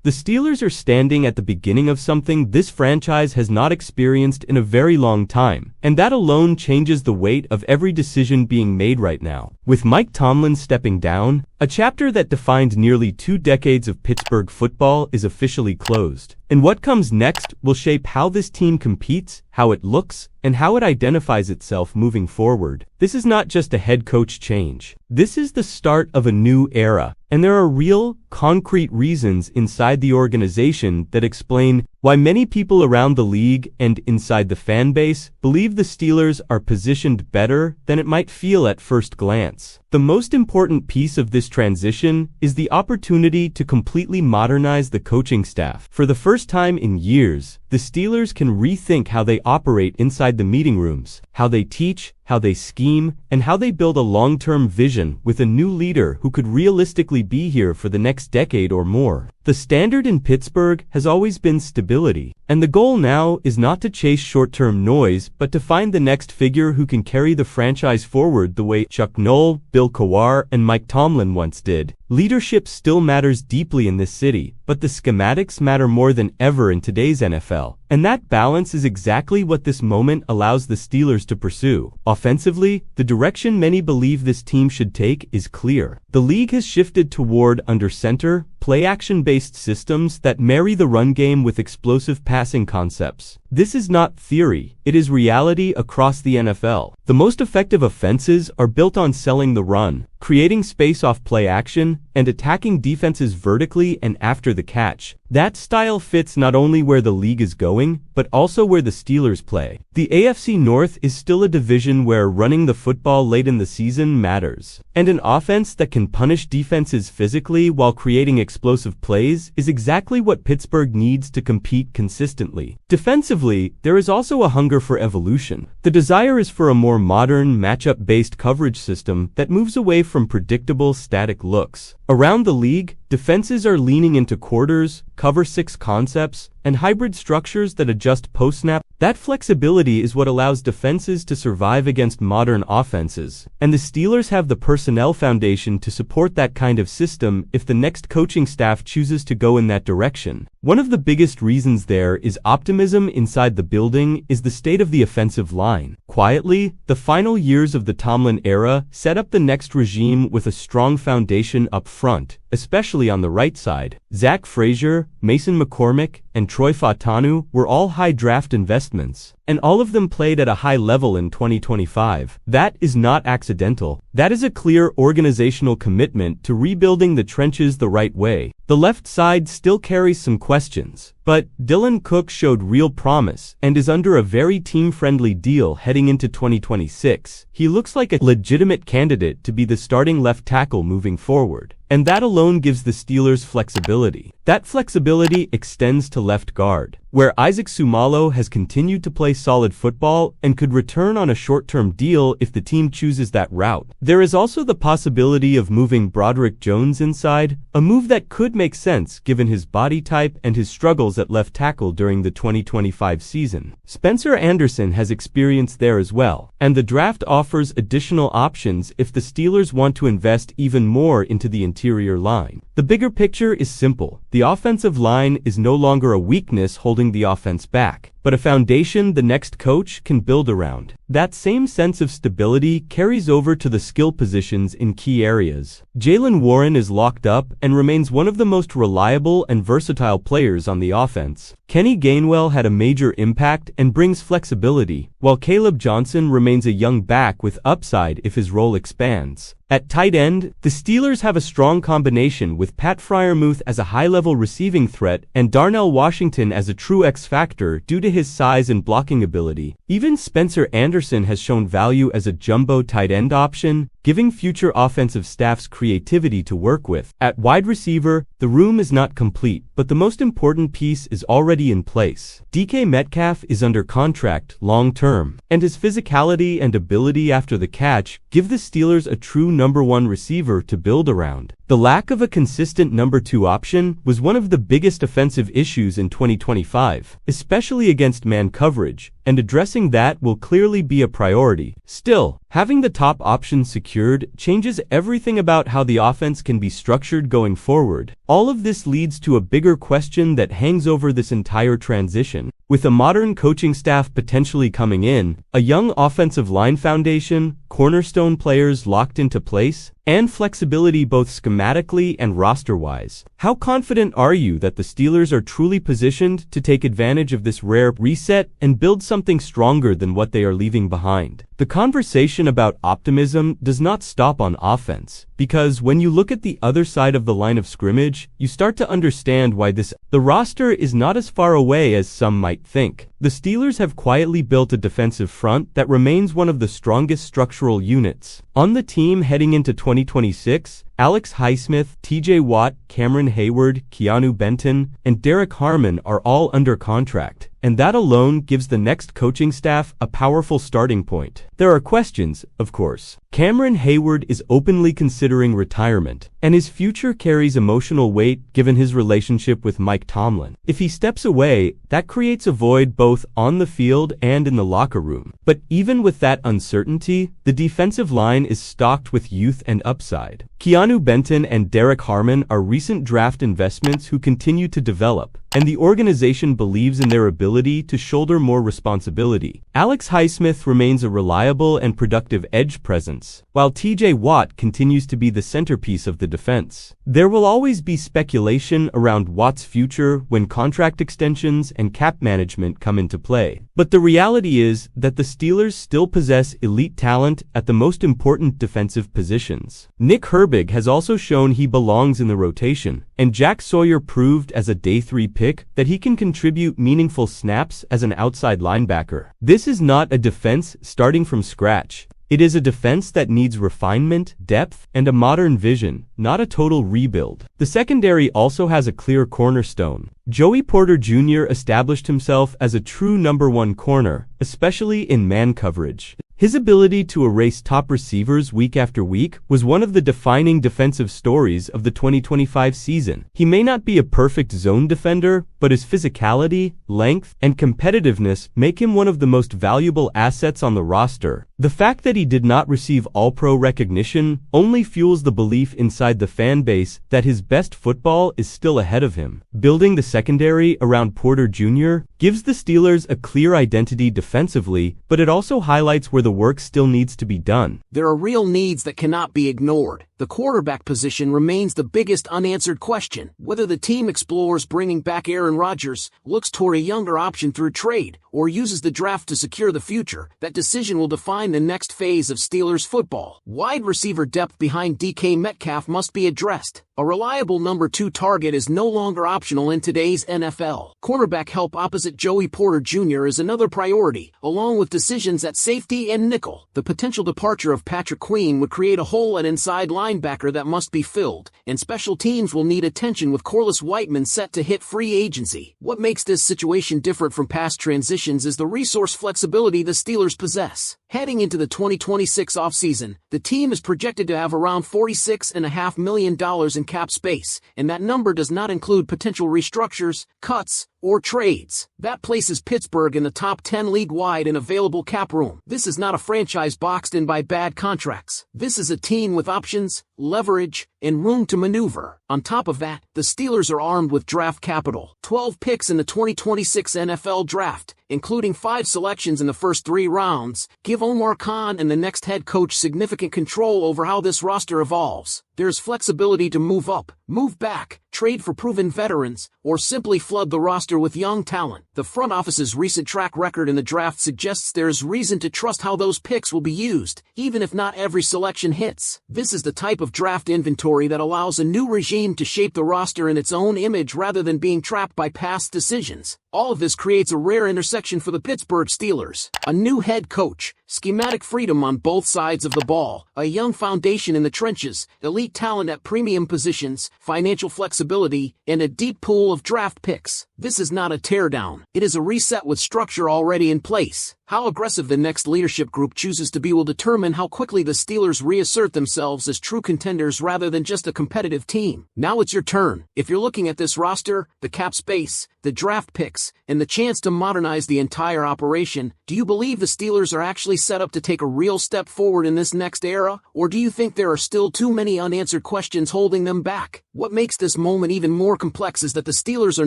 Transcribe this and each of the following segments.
The Steelers are standing at the beginning of something this franchise has not experienced in a very long time, and that alone changes the weight of every decision being made right now. With Mike Tomlin stepping down, a chapter that defined nearly 2 decades of Pittsburgh football is officially closed. And what comes next will shape how this team competes, how it looks, and how it identifies itself moving forward. This is not just a head coach change. This is the start of a new era, and there are real, concrete reasons inside the organization that explain why many people around the league and inside the fan base believe the Steelers are positioned better than it might feel at first glance. The most important piece of this transition is the opportunity to completely modernize the coaching staff. For the first time in years, the Steelers can rethink how they operate inside the meeting rooms, how they teach, how they scheme, and how they build a long-term vision with a new leader who could realistically be here for the next decade or more. The standard in Pittsburgh has always been stability, and the goal now is not to chase short-term noise, but to find the next figure who can carry the franchise forward the way Chuck Noll, Bill Kawar, and Mike Tomlin once did. Leadership still matters deeply in this city, but the schematics matter more than ever in today's NFL. And that balance is exactly what this moment allows the Steelers to pursue. Offensively, the direction many believe this team should take is clear. The league has shifted toward under-center, play-action-based systems that marry the run game with explosive passing concepts. This is not theory, it is reality across the NFL. The most effective offenses are built on selling the run, creating space off play action, and attacking defenses vertically and after the catch. That style fits not only where the league is going, but also where the Steelers play. The AFC North is still a division where running the football late in the season matters. And an offense that can punish defenses physically while creating explosive plays is exactly what Pittsburgh needs to compete consistently. Defensively, there is also a hunger for evolution. The desire is for a more modern, matchup-based coverage system that moves away from predictable, static looks. Around the league, defenses are leaning into quarters, cover 6 concepts, and hybrid structures that adjust post-snap. That flexibility is what allows defenses to survive against modern offenses, and the Steelers have the personnel foundation to support that kind of system if the next coaching staff chooses to go in that direction. One of the biggest reasons there is optimism inside the building is the state of the offensive line. Quietly, the final years of the Tomlin era set up the next regime with a strong foundation up front, especially on the right side. Zach Frazier, Mason McCormick, and Troy Fautanu were all high draft investments, and all of them played at a high level in 2025. That is not accidental. That is a clear organizational commitment to rebuilding the trenches the right way. The left side still carries some questions, but Dylan Cook showed real promise and is under a very team-friendly deal heading into 2026. He looks like a legitimate candidate to be the starting left tackle moving forward, and that alone gives the Steelers flexibility. That flexibility extends to left guard, where Isaac Sumalo has continued to play solid football and could return on a short-term deal if the team chooses that route. There is also the possibility of moving Broderick Jones inside, a move that could make sense given his body type and his struggles at left tackle during the 2025 season. Spencer Anderson has experience there as well, and the draft offers additional options if the Steelers want to invest even more into the interior line. The bigger picture is simple. The offensive line is no longer a weakness holding the offense back, but a foundation the next coach can build around. That same sense of stability carries over to the skill positions in key areas. Jaylen Warren is locked up and remains one of the most reliable and versatile players on the offense. Kenny Gainwell had a major impact and brings flexibility, while Caleb Johnson remains a young back with upside if his role expands. At tight end, the Steelers have a strong combination with Pat Freiermuth as a high-level receiving threat and Darnell Washington as a true X-factor due to his size and blocking ability. Even Spencer Anderson has shown value as a jumbo tight end option, giving future offensive staffs creativity to work with. At wide receiver, the room is not complete, but the most important piece is already in place. DK Metcalf is under contract long-term, and his physicality and ability after the catch give the Steelers a true number 1 receiver to build around. The lack of a consistent number 2 option was one of the biggest offensive issues in 2025, especially against man coverage, and addressing that will clearly be a priority. Still, having the top option secured changes everything about how the offense can be structured going forward. All of this leads to a bigger question that hangs over this entire transition. With a modern coaching staff potentially coming in, a young offensive line foundation, cornerstone players locked into place, and flexibility both schematically and roster-wise, how confident are you that the Steelers are truly positioned to take advantage of this rare reset and build something stronger than what they are leaving behind? The conversation about optimism does not stop on offense, because when you look at the other side of the line of scrimmage, you start to understand why the roster is not as far away as some might think. The Steelers have quietly built a defensive front that remains one of the strongest structural units on the team heading into 2026. Alex Highsmith, TJ Watt, Cameron Hayward, Keanu Benton, and Derek Harmon are all under contract, and that alone gives the next coaching staff a powerful starting point. There are questions, of course. Cameron Hayward is openly considering retirement, and his future carries emotional weight given his relationship with Mike Tomlin. If he steps away, that creates a void both on the field and in the locker room. But even with that uncertainty, the defensive line is stocked with youth and upside. Keanu Benton and Derek Harmon are recent draft investments who continue to develop, and the organization believes in their ability to shoulder more responsibility. Alex Highsmith remains a reliable and productive edge presence, while TJ Watt continues to be the centerpiece of the defense. There will always be speculation around Watt's future when contract extensions and cap management come into play. But the reality is that the Steelers still possess elite talent at the most important defensive positions. Nick Herbig has also shown he belongs in the rotation, and Jack Sawyer proved as a day 3 pick that he can contribute meaningful snaps as an outside linebacker. This is not a defense starting from scratch. It is a defense that needs refinement, depth, and a modern vision, not a total rebuild. The secondary also has a clear cornerstone. Joey Porter Jr. established himself as a true number 1 corner, especially in man coverage. His ability to erase top receivers week after week was one of the defining defensive stories of the 2025 season. He may not be a perfect zone defender, but his physicality, length, and competitiveness make him one of the most valuable assets on the roster. The fact that he did not receive All-Pro recognition only fuels the belief inside the fan base that his best football is still ahead of him. Building the secondary around Porter Jr. gives the Steelers a clear identity defensively, but it also highlights where the work still needs to be done. There are real needs that cannot be ignored. The quarterback position remains the biggest unanswered question. Whether the team explores bringing back Aaron Rodgers, looks toward a younger option through trade, or uses the draft to secure the future, that decision will define the next phase of Steelers football. Wide receiver depth behind DK Metcalf must be addressed. A reliable number 2 target is no longer optional in today's NFL. Cornerback help opposite Joey Porter Jr. is another priority, along with decisions at safety and nickel. The potential departure of Patrick Queen would create a hole at inside linebacker that must be filled, and special teams will need attention with Corliss Whiteman set to hit free agency. What makes this situation different from past transitions is the resource flexibility the Steelers possess. Heading into the 2026 offseason, the team is projected to have around $46.5 million in cap space, and that number does not include potential restructures, cuts, or trades. That places Pittsburgh in the top 10 league-wide in available cap room. This is not a franchise boxed in by bad contracts. This is a team with options, leverage, and room to maneuver. On top of that, the Steelers are armed with draft capital. 12 picks in the 2026 NFL Draft, including 5 selections in the first 3 rounds, give Omar Khan and the next head coach significant control over how this roster evolves. There's flexibility to move up, move back, trade for proven veterans, or simply flood the roster with young talent. The front office's recent track record in the draft suggests there's reason to trust how those picks will be used, even if not every selection hits. This is the type of draft inventory that allows a new regime to shape the roster in its own image rather than being trapped by past decisions. All of this creates a rare intersection for the Pittsburgh Steelers. A new head coach, schematic freedom on both sides of the ball, a young foundation in the trenches, elite talent at premium positions, financial flexibility, and a deep pool of draft picks. This is not a teardown. It is a reset with structure already in place. How aggressive the next leadership group chooses to be will determine how quickly the Steelers reassert themselves as true contenders rather than just a competitive team. Now it's your turn. If you're looking at this roster, the cap space, the draft picks, and the chance to modernize the entire operation, do you believe the Steelers are actually set up to take a real step forward in this next era? Or do you think there are still too many unanswered questions holding them back? What makes this moment even more complex is that the Steelers are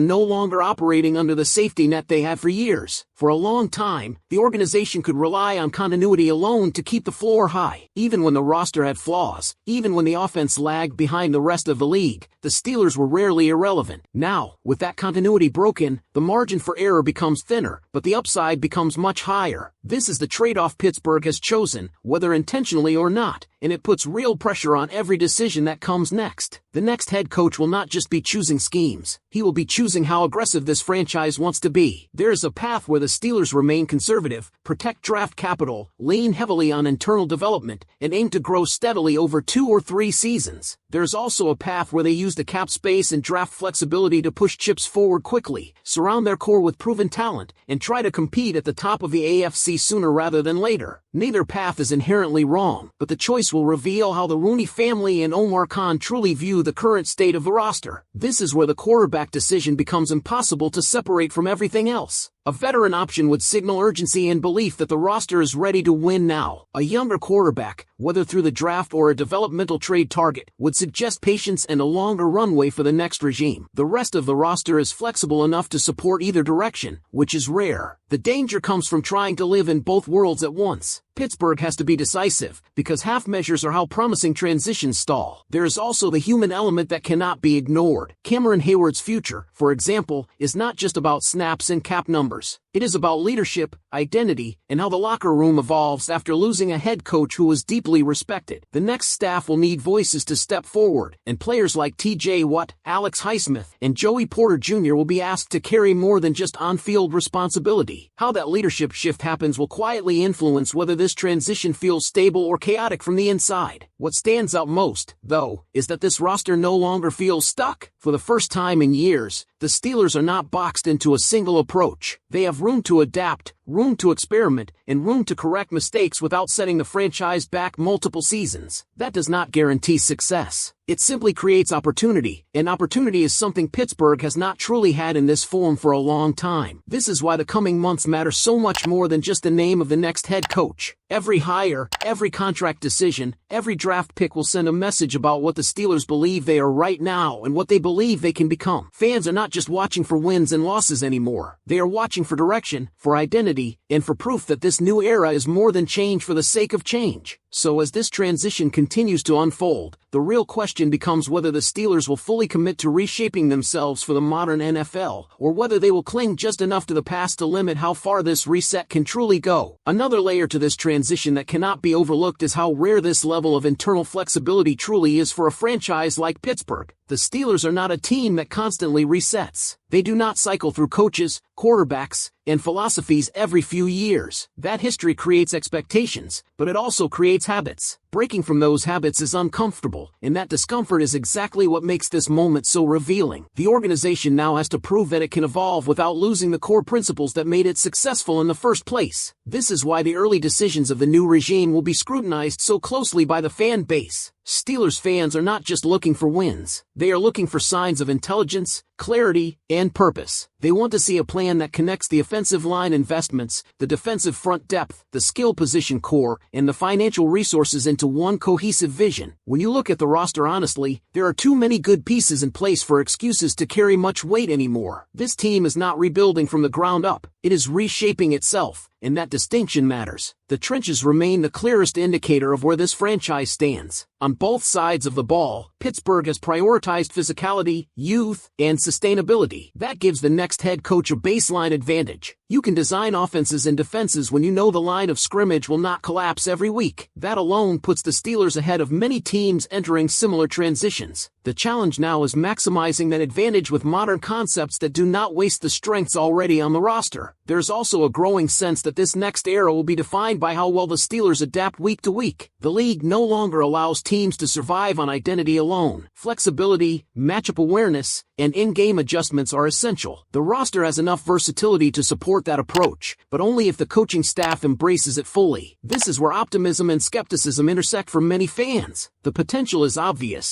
no longer operating under the safety net they had for years. For a long time, the organization could rely on continuity alone to keep the floor high. Even when the roster had flaws, even when the offense lagged behind the rest of the league, the Steelers were rarely irrelevant. Now, with that continuity broken, the margin for error becomes thinner, but the upside becomes much higher. This is the trade-off Pittsburgh has chosen, whether intentionally or not, and it puts real pressure on every decision that comes next. The next head coach will not just be choosing schemes, he will be choosing how aggressive this franchise wants to be. There is a path where the Steelers remain conservative, protect draft capital, lean heavily on internal development, and aim to grow steadily over 2 or 3 seasons. There's also a path where they use the cap space and draft flexibility to push chips forward quickly, surround their core with proven talent, and try to compete at the top of the AFC sooner rather than later. Neither path is inherently wrong, but the choice will reveal how the Rooney family and Omar Khan truly view the current state of the roster. This is where the quarterback decision becomes impossible to separate from everything else. A veteran option would signal urgency and belief that the roster is ready to win now. A younger quarterback, whether through the draft or a developmental trade target, would suggest patience and a longer runway for the next regime. The rest of the roster is flexible enough to support either direction, which is rare. The danger comes from trying to live in both worlds at once. Pittsburgh has to be decisive, because half measures are how promising transitions stall. There is also the human element that cannot be ignored. Cameron Hayward's future, for example, is not just about snaps and cap numbers. It is about leadership, identity, and how the locker room evolves after losing a head coach who was deeply respected. The next staff will need voices to step forward, and players like T.J. Watt, Alex Highsmith, and Joey Porter Jr. will be asked to carry more than just on-field responsibility. How that leadership shift happens will quietly influence whether this transition feels stable or chaotic from the inside. What stands out most, though, is that this roster no longer feels stuck. For the first time in years, the Steelers are not boxed into a single approach. They have room to adapt, room to experiment, and room to correct mistakes without setting the franchise back multiple seasons. That does not guarantee success. It simply creates opportunity, and opportunity is something Pittsburgh has not truly had in this form for a long time. This is why the coming months matter so much more than just the name of the next head coach. Every hire, every contract decision, every draft pick will send a message about what the Steelers believe they are right now and what they believe they can become. Fans are not just watching for wins and losses anymore. They are watching for direction, for identity, and for proof that this new era is more than change for the sake of change. So as this transition continues to unfold, the real question becomes whether the Steelers will fully commit to reshaping themselves for the modern NFL, or whether they will cling just enough to the past to limit how far this reset can truly go. Another layer to this transition that cannot be overlooked is how rare this level of internal flexibility truly is for a franchise like Pittsburgh. The Steelers are not a team that constantly resets. They do not cycle through coaches, quarterbacks, and philosophies every few years. That history creates expectations, but it also creates habits. Breaking from those habits is uncomfortable, and that discomfort is exactly what makes this moment so revealing. The organization now has to prove that it can evolve without losing the core principles that made it successful in the first place. This is why the early decisions of the new regime will be scrutinized so closely by the fan base. Steelers fans are not just looking for wins. They are looking for signs of intelligence, clarity, and purpose. They want to see a plan that connects the offensive line investments, the defensive front depth, the skill position core, and the financial resources into one cohesive vision. When you look at the roster honestly, there are too many good pieces in place for excuses to carry much weight anymore. This team is not rebuilding from the ground up. It is reshaping itself, and that distinction matters. The trenches remain the clearest indicator of where this franchise stands. On both sides of the ball, Pittsburgh has prioritized physicality, youth, and sustainability. That gives the next head coach a baseline advantage. You can design offenses and defenses when you know the line of scrimmage will not collapse every week. That alone puts the Steelers ahead of many teams entering similar transitions. The challenge now is maximizing that advantage with modern concepts that do not waste the strengths already on the roster. There's also a growing sense that this next era will be defined by how well the Steelers adapt week to week. The league no longer allows teams to survive on identity alone. Flexibility, matchup awareness, and in-game adjustments are essential. The roster has enough versatility to support that approach, but only if the coaching staff embraces it fully. This is where optimism and skepticism intersect for many fans. The potential is obvious,